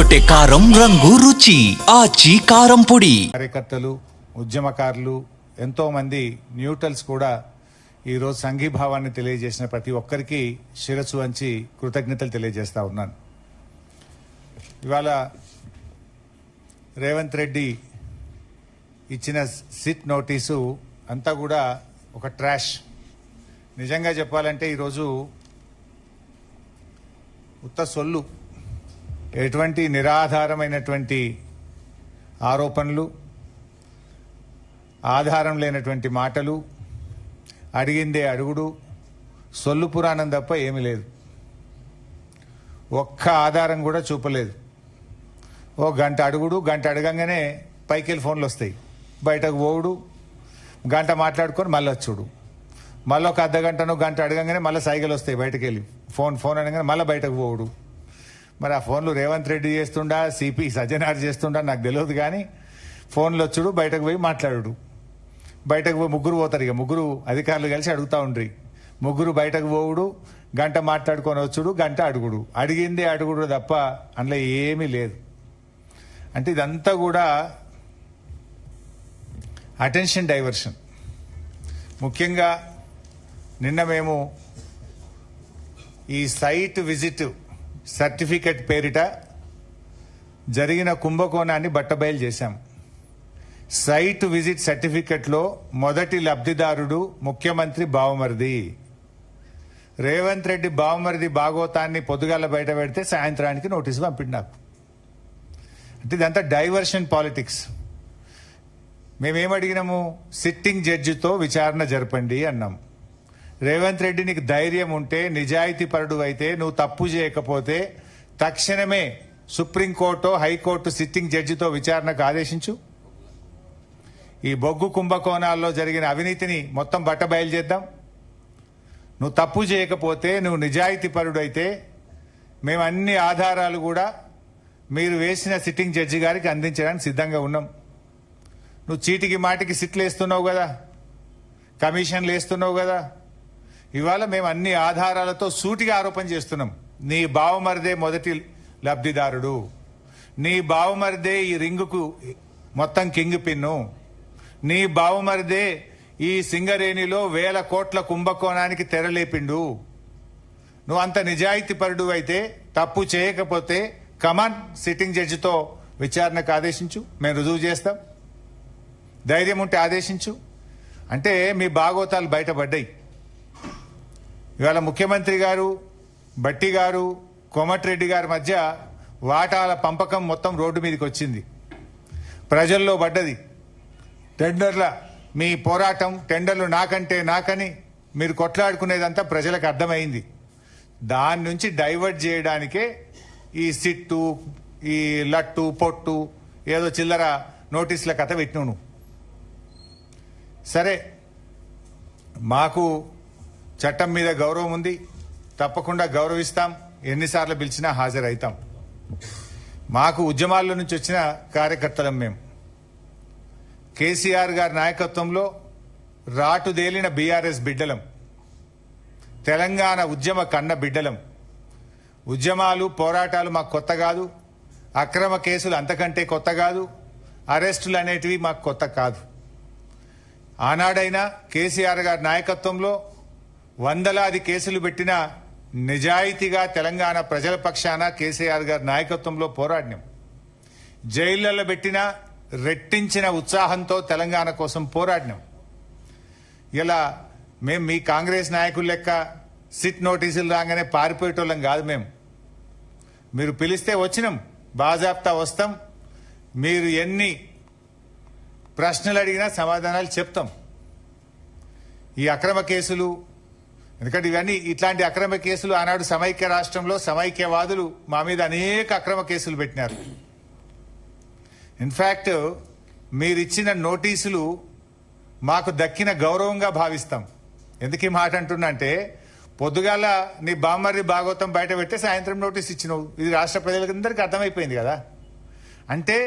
అదరగొట్టే కారం రంగు రుచి ఆచి కారం పొడి. కార్యకర్తలు, ఉద్యమకారులు, ఎంతో మంది న్యూట్రల్స్ కూడా ఈరోజు సంఘీభావాన్ని తెలియజేసిన ప్రతి ఒక్కరికి శిరస్సు వంచి కృతజ్ఞతలు తెలియజేస్తా ఉన్నాను. ఇవాళ రేవంత్ రెడ్డి ఇచ్చిన సిట్ నోటీసు అంతా కూడా ఒక ట్రాష్. నిజంగా చెప్పాలంటే ఈరోజు ఉత్త సొల్లు, ఎటువంటి నిరాధారమైనటువంటి ఆరోపణలు, ఆధారం లేనటువంటి మాటలు, అడిగిందే అడుగుడు, సొల్లు పురాణం తప్ప ఏమీ లేదు. ఒక్క ఆధారం కూడా చూపలేదు. ఓ గంట అడుగుడు, గంట అడగంగానే పైకెళ్ళి ఫోన్లు వస్తాయి, బయటకు పోవుడు, గంట మాట్లాడుకొని మళ్ళీ వచ్చుడు, మళ్ళీ ఒక అర్ధగంటనో గంట అడగంగానే మళ్ళీ సైకిల్ వస్తాయి, బయటకు వెళ్ళి ఫోన్ అనగానే మళ్ళీ బయటకు పోవుడు. మరి ఆ ఫోన్లు రేవంత్ రెడ్డి చేస్తుండా, సిపి సజ్జనార్ చేస్తుండా నాకు తెలియదు, కానీ ఫోన్లు వచ్చుడు, బయటకు పోయి మాట్లాడు. బయటకు పోయి ముగ్గురు పోతారు, ఇక ముగ్గురు అధికారులు కలిసి అడుగుతూ ఉండ్రి. ముగ్గురు బయటకు పోవుడు, గంట మాట్లాడుకొని వచ్చుడు, గంట అడుగుడు, అడిగిందే అడుగుడు తప్ప అందులో ఏమీ లేదు. అంటే ఇదంతా కూడా అటెన్షన్ డైవర్షన్. ముఖ్యంగా నిన్న మేము ఈ సైట్ విజిట్ సర్టిఫికెట్ పేరిట జరిగిన కుంభకోణాన్ని బట్టబయలు చేశాం. సైట్ విజిట్ సర్టిఫికెట్లో మొదటి లబ్ధిదారుడు ముఖ్యమంత్రి బావమరిది. రేవంత్ రెడ్డి బావమరిది భాగోతాన్ని పొద్దుగాల బయట పెడితే సాయంత్రానికి నోటీసు పంపిండు నాకు. అంటే ఇదంతా డైవర్షన్ పాలిటిక్స్. మేమేమడిగినాము? సిట్టింగ్ జడ్జితో విచారణ జరపండి అన్నాం. రేవంత్ రెడ్డి నీకు ధైర్యం ఉంటే, నిజాయితీ పరుడు అయితే, నువ్వు తప్పు చేయకపోతే తక్షణమే సుప్రీంకోర్టు, హైకోర్టు సిట్టింగ్ జడ్జితో విచారణకు ఆదేశించు. ఈ బొగ్గు కుంభకోణాల్లో జరిగిన అవినీతిని మొత్తం బట్టబయలు చేద్దాం. నువ్వు తప్పు చేయకపోతే, నువ్వు నిజాయితీ పరుడు అయితే మేము అన్ని ఆధారాలు కూడా మీరు వేసిన సిట్టింగ్ జడ్జి గారికి అందించడానికి సిద్ధంగా ఉన్నాం. నువ్వు చీటికి మాటికి సిట్లు వేస్తున్నావు కదా, కమిషన్లు వేస్తున్నావు కదా. ఇవాళ మేము అన్ని ఆధారాలతో సూటిగా ఆరోపణ చేస్తున్నాం. నీ బావమరిదే మొదటి లబ్ధిదారుడు, నీ బావమరిదే ఈ రింగుకు మొత్తం కింగ్ పిన్ను, నీ బావమరిదే ఈ సింగరేణిలో 1000 కోట్ల కుంభకోణానికి తెరలేపిండు. నువ్వు అంత నిజాయితీ పరుడు అయితే, తప్పు చేయకపోతే కమాన్ సిట్టింగ్ జడ్జితో విచారణకు ఆదేశించు, మేము రుజువు చేస్తాం. ధైర్యం ఉంటే ఆదేశించు. అంటే మీ భాగోతాలు బయటపడ్డాయి. ఇవాళ ముఖ్యమంత్రి గారు, బట్టి గారు, కోమటిరెడ్డి గారి మధ్య వాటాల పంపకం మొత్తం రోడ్డు మీదకి వచ్చింది, ప్రజల్లో పడ్డది. టెండర్ల మీ పోరాటం, టెండర్లు నాకంటే నాకని మీరు కొట్లాడుకునేదంతా ప్రజలకు అర్థమైంది. దాని నుంచి డైవర్ట్ చేయడానికే ఈ సిట్టు, ఈ లట్టు పొట్టు, ఏదో చిల్లర నోటీసుల కథ పెట్టినావు నువ్వు. సరే, మాకు చట్టం మీద గౌరవం ఉంది, తప్పకుండా గౌరవిస్తాం, ఎన్నిసార్లు పిలిచినా హాజరవుతాం. మాకు ఉద్యమాల్లో నుంచి వచ్చిన కార్యకర్తలం మేము. కేసీఆర్ గారి నాయకత్వంలో రాటుదేలిన బీఆర్ఎస్ బిడ్డలం, తెలంగాణ ఉద్యమ కన్న బిడ్డలం. ఉద్యమాలు, పోరాటాలు మాకు కొత్త కాదు, అక్రమ కేసులు అంతకంటే కొత్త కాదు, అరెస్టులు అనేటివి మాకు కొత్త కాదు. ఆనాడైనా కేసీఆర్ గారి నాయకత్వంలో వందలాది కేసులు పెట్టిన నిజాయితీగా తెలంగాణ ప్రజల పక్షాన కేసీఆర్ గారి నాయకత్వంలో పోరాడినాం. జైళ్లలో పెట్టిన రెట్టించిన ఉత్సాహంతో తెలంగాణ కోసం పోరాడినాం. ఇలా మేము మీ కాంగ్రెస్ నాయకుల లెక్క సిట్ నోటీసులు రాగానే పారిపోయేటోళ్ళం కాదు. మీరు పిలిస్తే వచ్చినాం, బాజాప్తా వస్తాం. మీరు ఎన్ని ప్రశ్నలు అడిగినా సమాధానాలు చెప్తాం. ఈ అక్రమ కేసులు, ఎందుకంటే ఇవన్నీ ఇట్లాంటి అక్రమ కేసులు ఆనాడు సమైక్య రాష్ట్రంలో సమైక్యవాదులు మా మీద అనేక అక్రమ కేసులు పెట్టినారు. ఇన్ఫాక్ట్ మీరిచ్చిన నోటీసులు మాకు దక్కిన గౌరవంగా భావిస్తాం. ఎందుకు ఈ మాట అంటున్నా అంటే, పొద్దుగాల నీ బామ్మర్రి భాగవతం బయట పెడితే సాయంత్రం నోటీస్ ఇచ్చినావు. ఇది రాష్ట్ర ప్రజలందరికీ అర్థమైపోయింది కదా. అంటే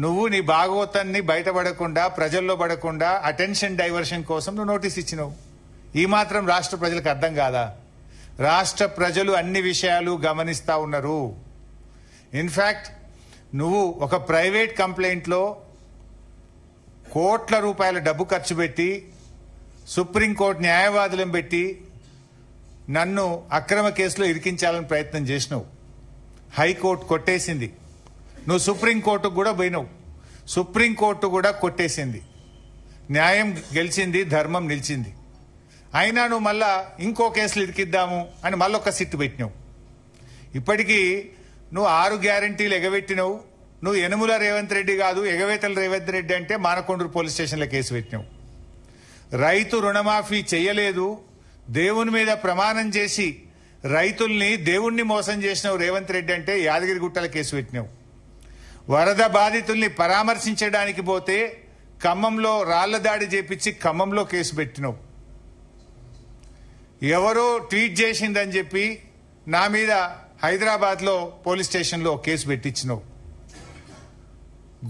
నువ్వు నీ భాగవతాన్ని బయటపడకుండా, ప్రజల్లో పడకుండా అటెన్షన్ డైవర్షన్ కోసం నువ్వు నోటీస్ ఇచ్చినావు. ఈ మాత్రం రాష్ట్ర ప్రజలకు అర్థం కాదా? రాష్ట్ర ప్రజలు అన్ని విషయాలు గమనిస్తా ఉన్నారు. ఇన్ఫ్యాక్ట్ నువ్వు ఒక ప్రైవేట్ కంప్లైంట్లో కోట్ల రూపాయల డబ్బు ఖర్చు పెట్టి సుప్రీంకోర్టు న్యాయవాదులను పెట్టి నన్ను అక్రమ కేసులో ఇరికించాలని ప్రయత్నం చేసినావు. హైకోర్టు కొట్టేసింది. నువ్వు సుప్రీంకోర్టుకు కూడా పోయినావు. సుప్రీంకోర్టు కూడా కొట్టేసింది. న్యాయం గెలిచింది, ధర్మం నిలిచింది. అయినా నువ్వు మళ్ళా ఇంకో కేసులు ఇరికిద్దాము అని మళ్ళొక సిట్టు పెట్టినావు. ఇప్పటికీ నువ్వు 6 గ్యారంటీలు ఎగబెట్టినావు. నువ్వు యనుమల రేవంత్ రెడ్డి కాదు, ఎగవేతల రేవంత్ రెడ్డి అంటే మానకొండూరు పోలీస్ స్టేషన్లో కేసు పెట్టినావు. రైతు రుణమాఫీ చెయ్యలేదు, దేవుని మీద ప్రమాణం చేసి రైతుల్ని దేవుణ్ణి మోసం చేసినావు రేవంత్ రెడ్డి అంటే యాదగిరిగుట్టల కేసు పెట్టినావు. వరద బాధితుల్ని పరామర్శించడానికి పోతే ఖమ్మంలో రాళ్ల దాడి చేపించి ఖమ్మంలో కేసు పెట్టినావు. ఎవరో ట్వీట్ చేసిందని చెప్పి నా మీద హైదరాబాద్లో పోలీస్ స్టేషన్లో కేసు పెట్టించినావు.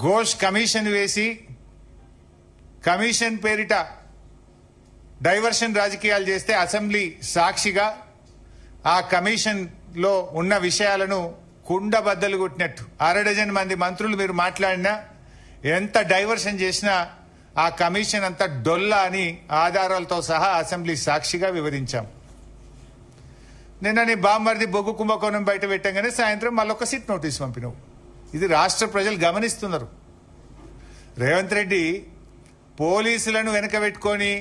ఘోష్ కమిషన్ వేసి కమిషన్ పేరిట డైవర్షన్ రాజకీయాలు చేస్తే అసెంబ్లీ సాక్షిగా ఆ కమిషన్ లో ఉన్న విషయాలను కుండబద్దలు కొట్టినట్టు 6 డజన్ మంది మంత్రులు మీరు మాట్లాడినా ఎంత డైవర్షన్ చేసినా ఆ కమిషన్ అంతా డొల్ల అని ఆధారాలతో సహా అసెంబ్లీ సాక్షిగా వివరించాం. నిన్న నీ బామ్మర్ది బొగ్గు కుంభకోణం బయట పెట్టంగానే సాయంత్రం మళ్ళొక సిట్ నోటీస్ పంపినావు. ఇది రాష్ట్ర ప్రజలు గమనిస్తున్నారు. రేవంత్ రెడ్డి పోలీసులను వెనక పెట్టుకొని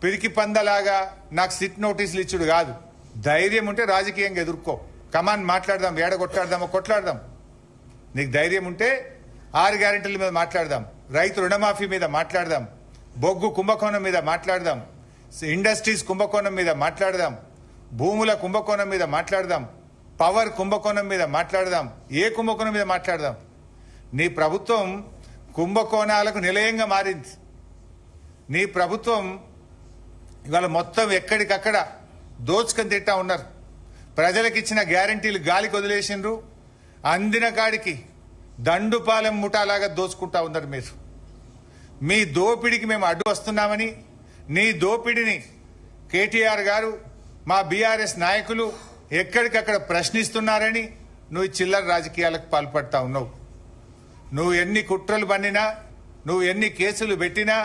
పిరికి పందలాగా నాకు సిట్ నోటీసులు ఇచ్చుడు కాదు. ధైర్యం ఉంటే రాజకీయంగా ఎదుర్కో. కమాన్ మాట్లాడదాం, ఏడ కొట్లాడదామో కొట్లాడదాం. నీకు ధైర్యం ఉంటే 6 గ్యారెంటీల మీద మాట్లాడదాం, రైతు రుణమాఫీ మీద మాట్లాడదాం, బొగ్గు కుంభకోణం మీద మాట్లాడదాం, ఇండస్ట్రీస్ కుంభకోణం మీద మాట్లాడదాం, భూముల కుంభకోణం మీద మాట్లాడదాం, పవర్ కుంభకోణం మీద మాట్లాడదాం, ఏ కుంభకోణం మీద మాట్లాడదాం. నీ ప్రభుత్వం కుంభకోణాలకు నిలయంగా మారింది. నీ ప్రభుత్వం ఇవాళ మొత్తం ఎక్కడికక్కడ దోచుకొని తింటా ఉన్నారు. ప్రజలకు ఇచ్చిన గ్యారంటీలు గాలికి వదిలేసిండ్రు. అందిన కాడికి దండుపాలెం ముఠాలాగా దోచుకుంటా ఉన్నారు మీరు. మీ దోపిడికి మేము అడ్డు వస్తున్నామని, నీ దోపిడిని కేటీఆర్ గారు, మా బీఆర్ఎస్ నాయకులు ఎక్కడికక్కడ ప్రశ్నిస్తున్నారని నువ్వు చిల్లర రాజకీయాలకు పాల్పడతా ఉన్నావు. నువ్వు ఎన్ని కుట్రలు పన్నినా, నువ్వు ఎన్ని కేసులు పెట్టినా,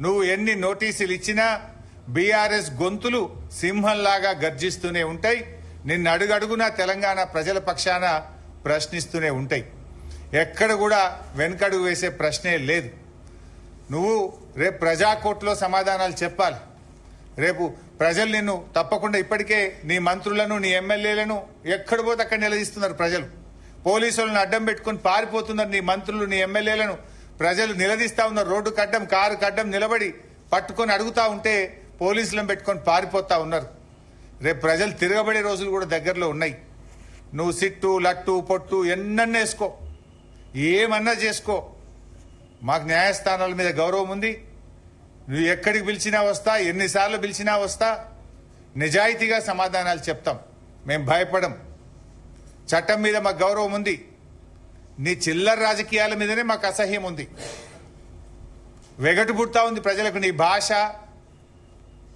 నువ్వు ఎన్ని నోటీసులు ఇచ్చినా బీఆర్ఎస్ గొంతులు సింహంలాగా గర్జిస్తూనే ఉంటాయి. నిన్ను అడుగడుగునా తెలంగాణ ప్రజల పక్షాన ప్రశ్నిస్తూనే ఉంటాయి. ఎక్కడ కూడా వెనకడుగు వేసే ప్రశ్నే లేదు. నువ్వు రేపు ప్రజాకోర్టులో సమాధానాలు చెప్పాలి. రేపు ప్రజలు నిన్ను తప్పకుండా, ఇప్పటికే నీ మంత్రులను, నీ ఎమ్మెల్యేలను ఎక్కడ పోతే అక్కడ నిలదీస్తున్నారు ప్రజలు. పోలీసులను అడ్డం పెట్టుకుని పారిపోతున్నారు నీ మంత్రులు, నీ ఎమ్మెల్యేలను ప్రజలు నిలదీస్తా ఉన్నారు. రోడ్డు కడ్డం, కారు కడ్డం నిలబడి పట్టుకొని అడుగుతా ఉంటే పోలీసులను పెట్టుకొని పారిపోతా ఉన్నారు. రేపు ప్రజలు తిరగబడే రోజులు కూడా దగ్గరలో ఉన్నాయి. నువ్వు సిట్టు, లట్టు, పొట్టు ఎన్నన్నా వేసుకో, ఏమన్నా చేసుకో. మాకు న్యాయస్థానాల మీద గౌరవం ఉంది. నువ్వు ఎక్కడికి పిలిచినా వస్తా, ఎన్నిసార్లు పిలిచినా వస్తా. నిజాయితీగా సమాధానాలు చెప్తాం. మేం భయపడం. చట్టం మీద మాకు గౌరవం ఉంది. నీ చిల్లర రాజకీయాల మీదనే మాకు అసహ్యం ఉంది. వెగటు పుడతా ఉంది ప్రజలకు. నీ భాష,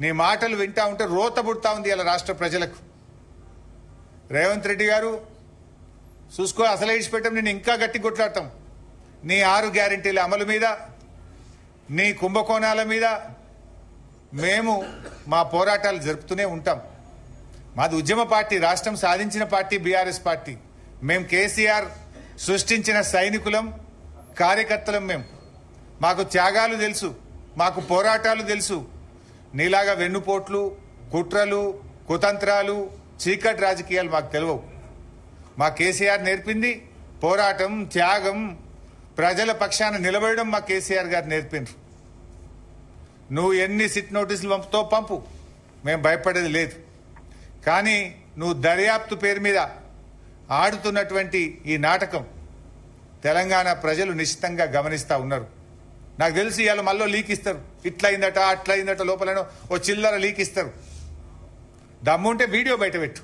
నీ మాటలు వింటా ఉంటే రోత పుడతా ఉంది ఇలా రాష్ట్ర ప్రజలకు. రేవంత్ రెడ్డి గారు చూసుకో, అసలే ఇచ్చిపెట్టాం, నేను ఇంకా గట్టి కొట్లాడతాం. నీ 6 గ్యారెంటీల అమలు మీద, నీ కుంభకోణాల మీద మేము మా పోరాటాలు జరుపుతూనే ఉంటాం. మాది ఉద్యమ పార్టీ, రాష్ట్రం సాధించిన పార్టీ బీఆర్ఎస్ పార్టీ. మేము కేసీఆర్ సృష్టించిన సైనికులం, కార్యకర్తలం. మేము మాకు త్యాగాలు తెలుసు, మాకు పోరాటాలు తెలుసు. నీలాగా వెన్నుపోట్లు, కుట్రలు, కుతంత్రాలు, చీకటి రాజకీయాలు మాకు తెలియవు. మా కేసీఆర్ నేర్పింది పోరాటం, త్యాగం, ప్రజల పక్షాన నిలబడడం మా కేసీఆర్ గారు నేర్పిండ్రు. నువ్వు ఎన్ని సిట్ నోటీసులు పంపుతో పంపు, మేము భయపడేది లేదు. కానీ నువ్వు దర్యాప్తు పేరు మీద ఆడుతున్నటువంటి ఈ నాటకం తెలంగాణ ప్రజలు నిశ్చితంగా గమనిస్తా ఉన్నారు. నాకు తెలిసి ఇవాళ మళ్ళీ లీక్ ఇస్తారు. ఇట్లయిందట, అట్లయిందట, లోపలనో ఓ చిల్లర లీక్ ఇస్తారు. దమ్ముంటే వీడియో బయట పెట్టు.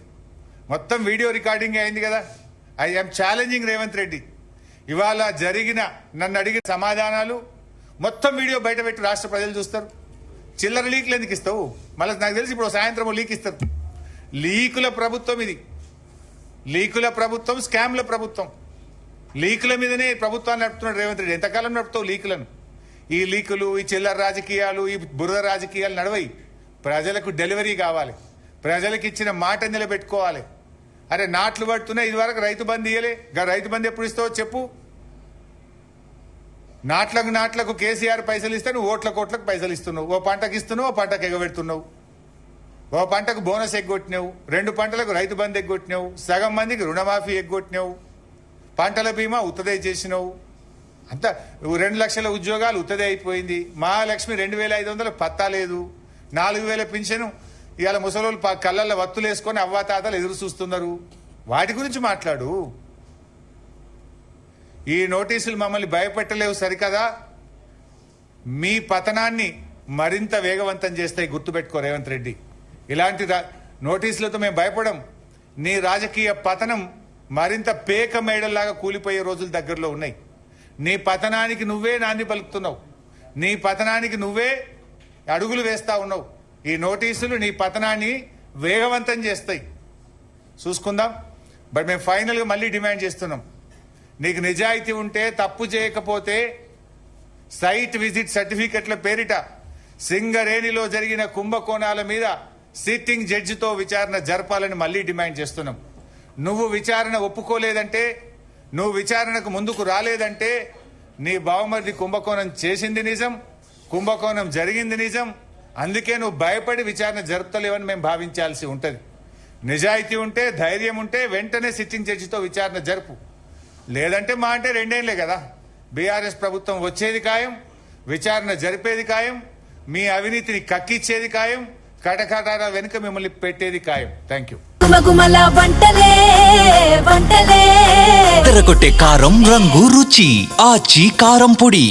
మొత్తం వీడియో రికార్డింగ్ అయింది కదా. I am challenging Revanth Reddy. ఇవాళ జరిగిన, నన్ను అడిగిన సమాధానాలు మొత్తం వీడియో బయట పెట్టి రాష్ట్ర ప్రజలు చూస్తారు. చిల్లర లీకులు ఎందుకు ఇస్తావు? మళ్ళీ నాకు తెలిసి ఇప్పుడు సాయంత్రం లీక్ ఇస్తారు. లీకుల ప్రభుత్వం ఇది. లీకుల ప్రభుత్వం, స్కామ్ల ప్రభుత్వం. లీకుల మీదనే ప్రభుత్వాన్ని నడుపుతున్నాడు రేవంత్ రెడ్డి. ఎంతకాలం నడుపుతావు లీకులను? ఈ లీకులు, ఈ చిల్లర రాజకీయాలు, ఈ బురద రాజకీయాలు నడవయి. ప్రజలకు డెలివరీ కావాలి, ప్రజలకు ఇచ్చిన మాట నిలబెట్టుకోవాలి. అరే నాట్లు పడుతున్నాయి, ఇది వరకు రైతు బంధు ఇయ్యలే. రైతు బంధు ఎప్పుడు ఇస్తావో చెప్పు. నాట్లకు కేసీఆర్ పైసలు ఇస్తే నువ్వు ఓట్లకు పైసలు ఇస్తున్నావు. ఓ పంటకు ఇస్తున్నావు, ఓ పంటకు ఎగబెడుతున్నావు. ఓ పంటకు బోనస్ ఎగ్గొట్టినావు, 2 పంటలకు రైతు బంధు ఎగ్గొట్టినావు, సగం మందికి రుణమాఫీ ఎగ్గొట్టినావు, పంటల బీమా ఉత్తదే చేసినావు. అంతా 2 లక్షల ఉద్యోగాలు ఉత్తదే అయిపోయింది. మహాలక్ష్మి 2500 పత్తా లేదు. 4000 పింఛను ఇవాళ ముసలోళ్ళు కళ్ళల్లో వత్తులు వేసుకొని అవ్వాతాతలు ఎదురు చూస్తున్నారు. వాటి గురించి మాట్లాడు. ఈ నోటీసులు మమ్మల్ని భయపెట్టలేవు సరికదా, మీ పతనాన్ని మరింత వేగవంతం చేస్తాయి. గుర్తుపెట్టుకో రేవంత్ రెడ్డి. ఇలాంటి నోటీసులతో మేము భయపడం. నీ రాజకీయ పతనం మరింత పేక మేడల్లాగా కూలిపోయే రోజులు దగ్గరలో ఉన్నాయి. నీ పతనానికి నువ్వే నాంది పలుకుతున్నావు, నీ పతనానికి నువ్వే అడుగులు వేస్తా ఉన్నావు. ఈ నోటీసులు నీ పతనాన్ని వేగవంతం చేస్తాయి. చూసుకుందాం. బట్ మేము ఫైనల్గా మళ్ళీ డిమాండ్ చేస్తున్నాం, నీకు నిజాయితీ ఉంటే, తప్పు చేయకపోతే సైట్ విజిట్ సర్టిఫికెట్ల పేరిట సింగరేణిలో జరిగిన కుంభకోణాల మీద సిట్టింగ్ జడ్జితో విచారణ జరపాలని మళ్ళీ డిమాండ్ చేస్తున్నాం. నువ్వు విచారణ ఒప్పుకోలేదంటే, నువ్వు విచారణకు ముందుకు రాలేదంటే నీ బావమరిది కుంభకోణం చేసింది నిజం, కుంభకోణం జరిగింది నిజం. అందుకే నువ్వు భయపడి విచారణ జరుపుతలేవని మేము భావించాల్సి ఉంటుంది. నిజాయితీ ఉంటే, ధైర్యం ఉంటే వెంటనే సిట్టింగ్ జడ్జితో విచారణ జరుపు. లేదంటే మా అంటే 2 ఏళ్లే కదా, బీఆర్ఎస్ ప్రభుత్వం వచ్చేది ఖాయం, విచారణ జరిపేది ఖాయం, మీ అవినీతిని కక్కిచ్చేది ఖాయం, కటకటాల వెనుక మిమ్మల్ని పెట్టేది ఖాయం. Thank you. తెరకొట్టే కారం రంగు రుచి ఆచి కారం పొడి.